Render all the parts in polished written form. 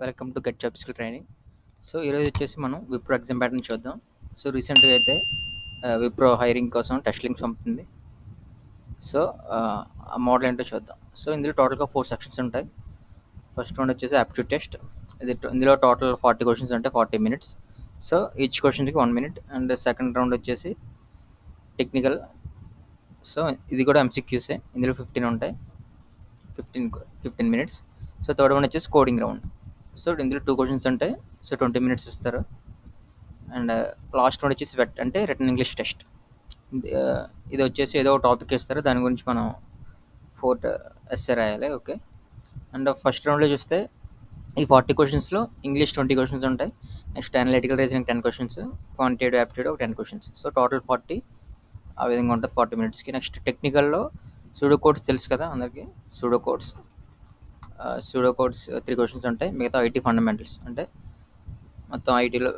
Welcome to get job skill training. So ఈరోజు వచ్చేసి మనం విప్రో ఎగ్జామ్ ప్యాటర్న్ చూద్దాం. సో రీసెంట్గా అయితే విప్రో హైరింగ్ కోసం టెస్ట్ లింక్స్ పంపుతుంది. సో ఆ మోడల్ ఏంటో చూద్దాం. సో ఇందులో టోటల్గా 4 సెక్షన్స్ ఉంటాయి. ఫస్ట్ వన్ వచ్చేసి యాప్టిట్యూడ్ టెస్ట్. ఇందులో టోటల్ 40 క్వశ్చన్స్ ఉంటాయి, 40 minutes. సో ఈచ్ క్వశ్చన్కి 1 minute. అండ్ సెకండ్ రౌండ్ వచ్చేసి టెక్నికల్. సో ఇది కూడా ఎంసీక్యూసే. ఇందులో 15 ఉంటాయి, 15 minutes. సో థర్డ్ వన్ వచ్చేసి కోడింగ్ రౌండ్. సో ఇందులో 2 క్వశ్చన్స్ ఉంటాయి. సో 20 minutes ఇస్తారు. అండ్ లాస్ట్ వన్ వచ్చేసి వెట్ అంటే రిటన్ ఇంగ్లీష్ టెస్ట్. ఇది వచ్చేసి ఏదో ఒక టాపిక్ ఇస్తారు, దాని గురించి మనం 4 ఎస్ఏ రాయాలి. ఓకే. అండ్ ఫస్ట్ రౌండ్లో చూస్తే ఈ 40 క్వశ్చన్స్లో ఇంగ్లీష్ 20 క్వశ్చన్స్ ఉంటాయి. Next analytical reasoning 10 questions, quantitative aptitude ఒక 10 క్వశ్చన్స్. సో టోటల్ 40 ఆ విధంగా ఉంటుంది 40 minutesకి. నెక్స్ట్ టెక్నికల్లో సూడో కోడ్స్ తెలుసు కదా అందరికీ. సూడో కోడ్స్ 3 క్వశ్చన్స్ ఉంటాయి. మిగతా ఐటీ ఫండమెంటల్స్ అంటే మొత్తం ఐటీలో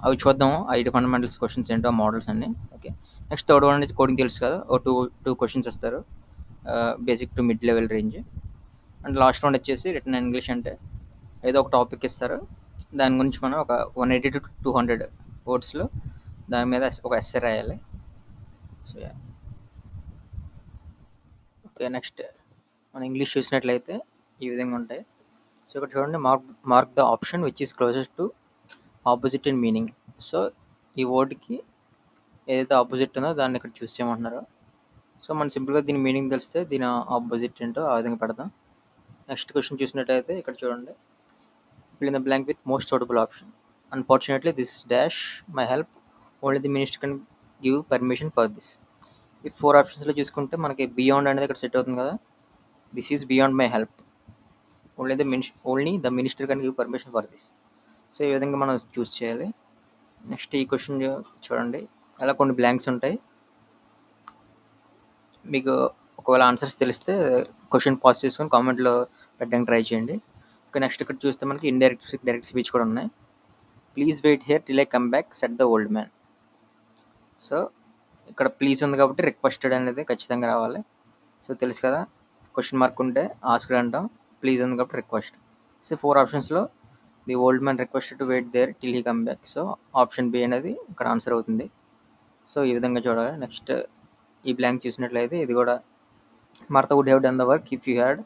అవి చూద్దాము. ఐటీ ఫండమెంటల్స్ క్వశ్చన్స్ ఏంటో మోడల్స్ అన్నీ. ఓకే. నెక్స్ట్ థర్డ్ వన్ నుంచి కోడింగ్ తెలుసు కదా, ఓ టూ క్వశ్చన్స్ ఇస్తారు, basic to mid level range. And last one వచ్చేసి రిటన్ ఇంగ్లీష్ అంటే ఏదో ఒక టాపిక్ ఇస్తారు, దాని గురించి మనం ఒక 180 to 200 వర్డ్స్లో దాని మీద ఒక ఎస్సే రాయాలి. So okay. నెక్స్ట్ మన ఇంగ్లీష్ చూసినట్లయితే ఈ విధంగా ఉంటాయి. సో ఇక్కడ చూడండి, mark the option which is closest to opposite in meaning. So ఈ వర్డ్కి ఏదైతే ఆపోజిట్ ఉందో దాన్ని ఇక్కడ చూస్ చేయమంటున్నారు. సో మనం సింపుల్గా దీని మీనింగ్ తెలిస్తే దీని ఆపోజిట్ ఏంటో ఆ విధంగా పెడదాం. నెక్స్ట్ క్వశ్చన్ చూసినట్టయితే ఇక్కడ చూడండి, fill in the blank with most suitable option. Unfortunately, this dash my help. Only the minister can give permission for this. ఈ 4 ఆప్షన్స్లో చూసుకుంటే మనకి బియాండ్ అనేది ఇక్కడ సెట్ అవుతుంది కదా. This is beyond my help. Only the minister can give permission for this. So ఈ విధంగా మనం చూస్ చేయాలి. నెక్స్ట్ ఈ క్వశ్చన్ చూడండి, అలా కొన్ని బ్లాంక్స్ ఉంటాయి. మీకు ఒకవేళ ఆన్సర్స్ తెలిస్తే క్వశ్చన్ పాజ్ చేసుకొని కామెంట్లో పెట్టడానికి ట్రై చేయండి. ఓకే. నెక్స్ట్ ఇక్కడ చూస్తే మనకి డైరెక్ట్ స్పీచ్ కూడా ఉన్నాయి. Please wait here till I come back said the old man. So ఇక్కడ ప్లీజ్ ఉంది కాబట్టి రిక్వెస్టెడ్ అనేది ఖచ్చితంగా రావాలి. సో తెలుసు కదా, క్వశ్చన్ మార్క్ ఉంటే ఆస్క్డ్ అంటాం, ప్లీజ్ ఉంది కాబట్టి రిక్వెస్ట్. సో 4 ఆప్షన్స్లో the old man requested to wait there till he come back. So option B అనేది ఇక్కడ ఆన్సర్ అవుతుంది. సో ఈ విధంగా చూడాలి. నెక్స్ట్ ఈ బ్లాంక్ చూసినట్లయితే ఇది కూడా Martha would have done the work if you had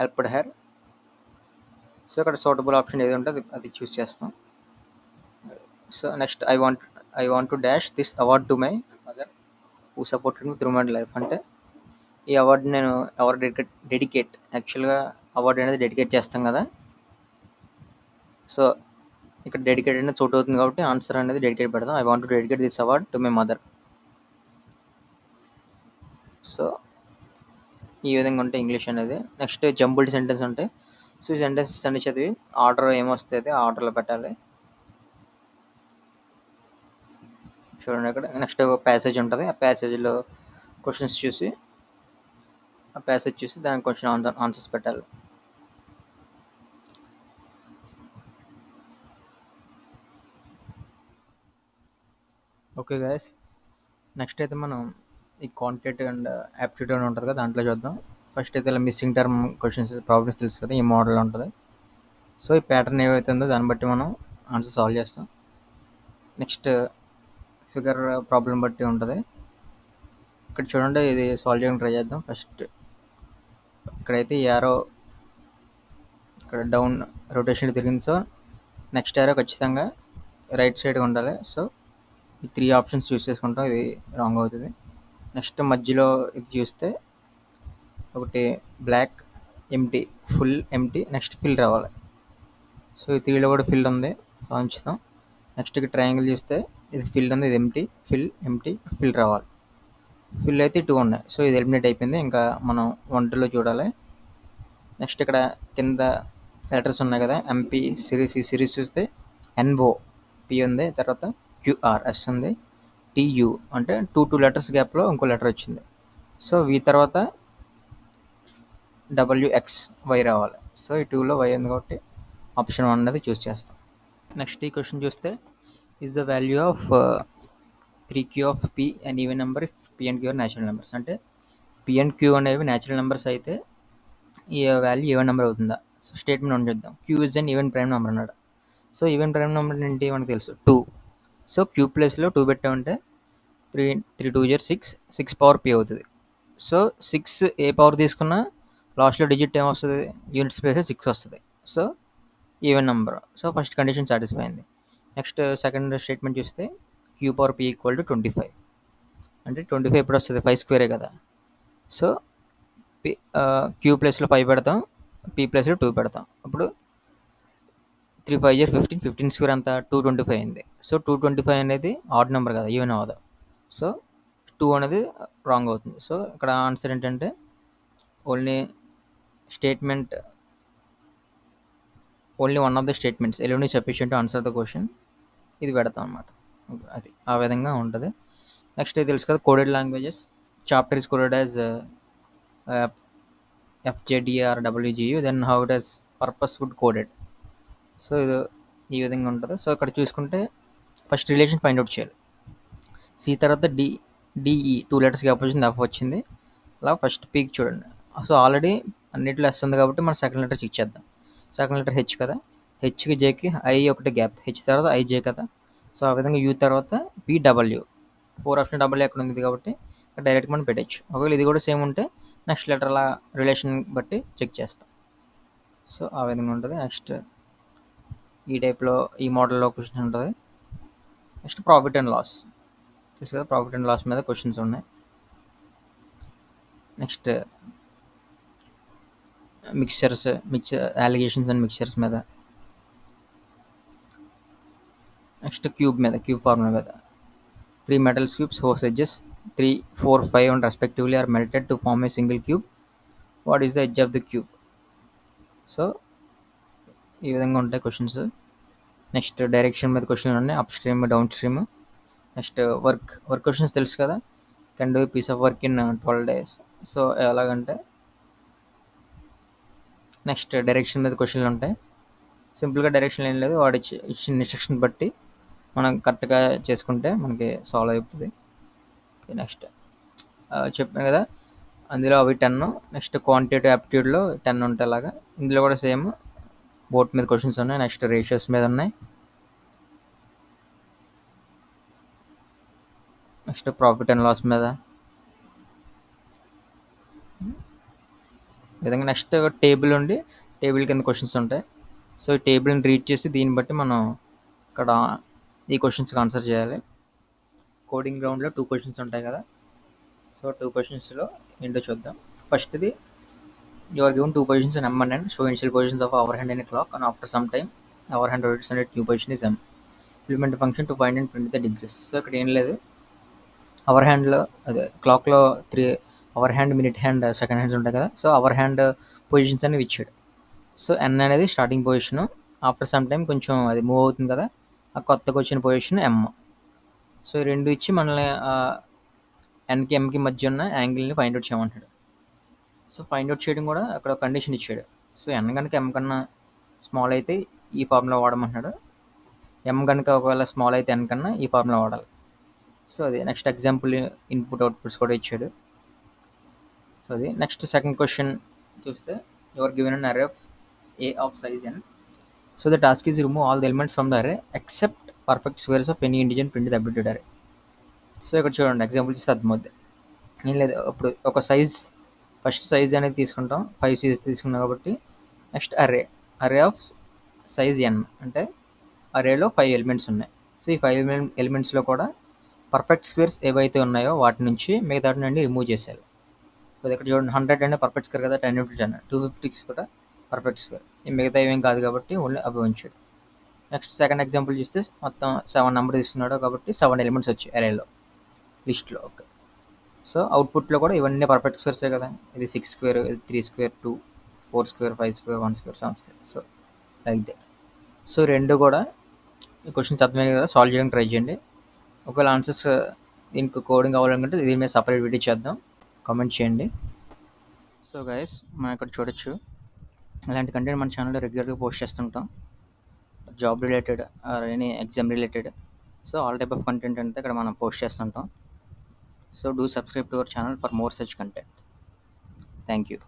helped her. So ఇక్కడ సూటబుల్ ఆప్షన్ ఏది ఉంటే అది చూస్ చేస్తాం. So next I want to dash this award to my mother who supported me through my life. అంటే ఈ award నేను ఎవరు dedicate యాక్చువల్గా అవార్డు అనేది డెడికేట్ చేస్తాం కదా. సో ఇక్కడ డెడికేట్ అనేది చోటు అవుతుంది కాబట్టి ఆన్సర్ అనేది డెడికేట్ పెడదాం. I want to dedicate this award to my mother. So ఈ విధంగా ఉంటే ఇంగ్లీష్ అనేది. నెక్స్ట్ జంబుల్డ్ సెంటెన్స్ ఉంటాయి. సో ఈ సెంటెన్సెస్ అన్ని చదివి ఆర్డర్ ఏమొస్తుంది ఆ ఆర్డర్లో పెట్టాలి. చూడండి ఇక్కడ నెక్స్ట్ ఒక ప్యాసేజ్ ఉంటుంది, ఆ ప్యాసేజ్లో క్వశ్చన్స్ చూసి ఆ ప్యాసేజ్ చూసి దానికి క్వశ్చన్ ఆన్సర్స్ పెట్టాలి. ఓకే గైస్, నెక్స్ట్ అయితే మనం ఈ క్వాంటిటేటివ్ అండ్ యాప్టిట్యూడ్ అని ఉంటుంది కదా, దాంట్లో చూద్దాం. ఫస్ట్ అయితే ఇలా మిస్సింగ్ టర్మ్ క్వశ్చన్స్ ప్రాబ్లమ్స్ తెలుసు కదా, ఈ మోడల్ ఉంటుంది. సో ఈ ప్యాటర్న్ ఏవైతే ఉందో దాన్ని బట్టి మనం ఆన్సర్ సాల్వ్ చేస్తాం. నెక్స్ట్ ఫిగర్ ప్రాబ్లం బట్టి ఉంటుంది. ఇక్కడ చూడండి, ఇది సాల్వ్ చేయడానికి ట్రై చేద్దాం. ఫస్ట్ ఇక్కడైతే యారో ఇక్కడ డౌన్ రొటేషన్ తిరిగింది. సో నెక్స్ట్ యారో ఖచ్చితంగా రైట్ సైడ్గా ఉండాలి. సో ఈ 3 ఆప్షన్స్ చూస్ చేసుకుంటాం, ఇది రాంగ్ అవుతుంది. నెక్స్ట్ మధ్యలో ఇది చూస్తే ఒకటి block empty, full empty, next fill రావాలి. సో ఈ 3లో కూడా ఫిల్ ఉంది, ఉంచుతాం. నెక్స్ట్ ఇక్కడ ట్రయాంగిల్ చూస్తే ఇది ఫిల్ ఉంది, ఇది ఎంటీ, ఫిల్ ఎంటీ, ఫిల్ రావాలి. ఫిల్ అయితే 2 ఉన్నాయి. సో ఇది ఎలిమినేట్ అయిపోయింది, ఇంకా మనం 1-2లో చూడాలి. నెక్స్ట్ ఇక్కడ కింద లెటర్స్ ఉన్నాయి కదా, ఎంపీ సిరీస్, ఈ సిరీస్ చూస్తే ఎన్ఓ పి ఉంది, తర్వాత క్యూఆర్ఎస్ ఉంది, టీయు అంటే టూ లెటర్స్ గ్యాప్లో ఇంకో లెటర్ వచ్చింది. సో వి తర్వాత డబ్ల్యూఎక్స్ వై రావాలి. సో ఈ 2లో వై ఉంది కాబట్టి ఆప్షన్ 1 అనేది చూస్ చేస్తాం. నెక్స్ట్ ఈ క్వశ్చన్ చూస్తే is the value of Q of P and even number if P and Q are natural numbers. అంటే పి అండ్ క్యూ అనేవి న్యాచురల్ నెంబర్స్ అయితే ఈ వాల్యూ ఈవెన్ నెంబర్ అవుతుందా. సో స్టేట్మెంట్ అని చూద్దాం. Q is an even prime number అన్నాడు. So even prime number ఏంటి మనకు తెలుసు 2. సో క్యూ ప్లేస్లో 2 పెట్టామంటే 6 పవర్ పీ అవుతుంది. సో 6 ఏ పవర్ తీసుకున్నా లాస్ట్లో డిజిట్ ఏమొస్తుంది, యూనిట్స్ ప్లేస్ 6 వస్తుంది. So even number. So first condition satisfy అయింది. నెక్స్ట్ సెకండ్ స్టేట్మెంట్ చూస్తే Q power P equal to 25. అంటే 25 ఎప్పుడు వస్తుంది, 5 స్క్వేరే కదా. సో పీ క్యూ ప్లేస్లో 5 పెడతాం, పీ ప్లేస్లో 2 పెడతాం. అప్పుడు 3 5 15, 15 స్క్వేర్ అంతా 225 అయింది. సో 225 అనేది ఆడ్ నెంబర్ కదా, ఈవెన్ అవ్వదు. సో 2 అనేది రాంగ్ అవుతుంది. సో ఇక్కడ ఆన్సర్ ఏంటంటే only statement only one of the statements alone sufficient to answer the question, ఇది పెడతాం అనమాట. అది ఆ విధంగా ఉంటుంది. నెక్స్ట్ ఇది తెలుసు కదా, coded languages. Chapter is coded as FJDRWGU, then how it his purpose would coded. So ఇది ఈ విధంగా ఉంటుంది. సో ఇక్కడ చూసుకుంటే ఫస్ట్ రిలేషన్ ఫైండ్ అవుట్ చేయాలి. సి తర్వాత డిఈ 2 లెటర్స్ గ్యాప్ వచ్చింది, ఎఫ్ వచ్చింది. అలా ఫస్ట్ పీక్ చూడండి. సో ఆల్రెడీ అన్నింటిలో ఎస్ ఉంది కాబట్టి మనం సెకండ్ లెటర్ చెక్ చేద్దాం. సెకండ్ లెటర్ హెచ్ కదా, హెచ్కి జేకి ఐ ఒకటి గ్యాప్, హెచ్ తర్వాత ఐజే కదా. సో ఆ విధంగా యూ తర్వాత పిడబ్ల్యూ, 4 ఆప్షన్ డబల్ ఎక్కడ ఉంది కాబట్టి డైరెక్ట్ మనం పెట్టచ్చు. ఒకవేళ ఇది కూడా సేమ్ ఉంటే నెక్స్ట్ లెటర్ అలా రిలేషన్ బట్టి చెక్ చేస్తాం. సో ఆ విధంగా ఉంటుంది. నెక్స్ట్ ఈ టైప్లో ఈ మోడల్లో క్వశ్చన్ ఉంటుంది. నెక్స్ట్ ప్రాఫిట్ అండ్ లాస్ తెలుసు కదా, ప్రాఫిట్ అండ్ లాస్ మీద క్వశ్చన్స్ ఉన్నాయి. Next mixtures allegations and mixtures మీద. నెక్స్ట్ క్యూబ్ మీద, క్యూబ్ ఫార్ములా మీద. 3 metal cubes whose edges 3, 4, 5 and respectively are melted to form a single cube. What is the edge of the cube? So ఈ విధంగా ఉంటాయి questions. Next direction మీద క్వశ్చన్లు ఉన్నాయి, upstream downstream. Next work questions తెలుసు కదా, can do piece of work in 12 days. So ఎలాగంటే next direction మీద క్వశ్చన్లు ఉంటాయి. సింపుల్గా డైరెక్షన్ ఏం లేదు, వాడు ఇచ్చిన ఇన్స్ట్రక్షన్ బట్టి మనం కరెక్ట్గా చేసుకుంటే మనకి సాల్వ్ అవుతుంది. నెక్స్ట్ చెప్పాను కదా, అందులో అవి 10. నెక్స్ట్ క్వాంటిటేటివ్ యాప్టిట్యూడ్లో 10 ఉంటాయి. అలాగా ఇందులో కూడా సేమ్ బోట్ మీద క్వశ్చన్స్ ఉన్నాయి. నెక్స్ట్ రేషియోస్ మీద ఉన్నాయి. నెక్స్ట్ ప్రాఫిట్ అండ్ లాస్ మీద విధంగా. నెక్స్ట్ టేబుల్ ఉండి టేబుల్ కింద క్వశ్చన్స్ ఉంటాయి. సో ఈ టేబుల్ని రీడ్ చేసి దీన్ని బట్టి మనం ఇక్కడ ఈ క్వశ్చన్స్కి ఆన్సర్ చేయాలి. కోడింగ్ గ్రౌండ్లో 2 క్వశ్చన్స్ ఉంటాయి కదా. సో 2 క్వశ్చన్స్లో ఏంటో చూద్దాం. ఫస్ట్ది, you are given 2 positions in M and N. Show initial positions of our hand in a clock, and after some time our hand rotates and its new position is M. Implement a function to find and print the degrees. So ఇక్కడ ఏం లేదు, hour హ్యాండ్లో అదే క్లాక్లో 3 hour hand, minute hand, second hands ఉంటాయి కదా. So our hand positions అనేవి ఇచ్చాడు. సో ఎన్ అనేది starting position, after some time కొంచెం అది మూవ్ అవుతుంది కదా, ఆ కొత్తగా వచ్చిన పొజిషన్ ఎమ్. సో ఈ రెండు ఇచ్చి మనల్ని ఎన్కి ఎంకి మధ్య ఉన్న యాంగిల్ని ఫైండ్ అవుట్ చేయమంటాడు. సో ఫైండ్ అవుట్ చేయడం కూడా అక్కడ కండిషన్ ఇచ్చాడు. సో ఎన్ కనుక ఎం కన్నా స్మాల్ అయితే ఈ ఫార్ములా వాడమంటున్నాడు, ఎం కనుక ఒకవేళ స్మాల్ అయితే ఎన్ కన్నా ఈ ఫార్ములా వాడాలి. సో అది నెక్స్ట్ ఎగ్జాంపుల్ ఇన్పుట్ అవుట్పుట్స్ కూడా ఇచ్చాడు. సో అది నెక్స్ట్ సెకండ్ క్వశ్చన్ చూస్తే, your given an array of a of size n. So the task is remove all the elements from the array except perfect squares of any integer print the updated array. So ఇక్కడ చూడండి example చూస్తే అర్థమవుద్ది. ఏం లేదు, ఇప్పుడు ఒక size first size అనేది తీసుకుంటాం, 5 size తీసుకున్నాం కాబట్టి నెక్స్ట్ అరే ఆఫ్ సైజ్ ఎన్ అంటే అరేలో 5 ఎలిమెంట్స్ ఉన్నాయి. సో ఈ 5 ఎలిమెంట్స్లో కూడా పర్ఫెక్ట్ స్క్వేర్స్ ఏవైతే ఉన్నాయో వాటి నుంచి మిగతా నుండి రిమూవ్ చేసేయాలి. సో ఇక్కడ చూడండి 100 అంటే పర్ఫెక్ట్ స్క్వేర్ కదా, 10 into 10 250 కూడా పర్ఫెక్ట్ స్క్వేర్. ఈ మిగతా ఏమేం కాదు కాబట్టి ఓన్లీ అవి ఉంచాడు. నెక్స్ట్ సెకండ్ ఎగ్జాంపుల్ చూస్తే మొత్తం 7 నెంబర్ తీసుకున్నాడు కాబట్టి 7 ఎలిమెంట్స్ వచ్చాయి అరేలో లిస్ట్లో. ఓకే, సో అవుట్పుట్లో కూడా ఇవన్నీ పర్ఫెక్ట్ స్క్వేర్సే కదా, ఇది 6 స్క్వేర్, ఇది 3 square, 2, 4 square, 5 square, 1 square, 7 square. So like that. So రెండు కూడా ఈ క్వశ్చన్స్ అర్థమైంది కదా, సాల్వ్ చేయడానికి ట్రై చేయండి. ఒకవేళ ఆన్సర్స్ దీనికి కోడింగ్ కావాలనుకుంటే దీని మీద సపరేట్ వీడియో చేద్దాం, కామెంట్ చేయండి. సో గైస్ మనం ఇక్కడ చూడొచ్చు, ఇలాంటి కంటెంట్ మన ఛానల్లో రెగ్యులర్గా పోస్ట్ చేస్తుంటాం, job related or any exam related. So all type of content అంతా ఇక్కడ మనం పోస్ట్ చేస్తుంటాం. So do subscribe to our channel for more such content. Thank you.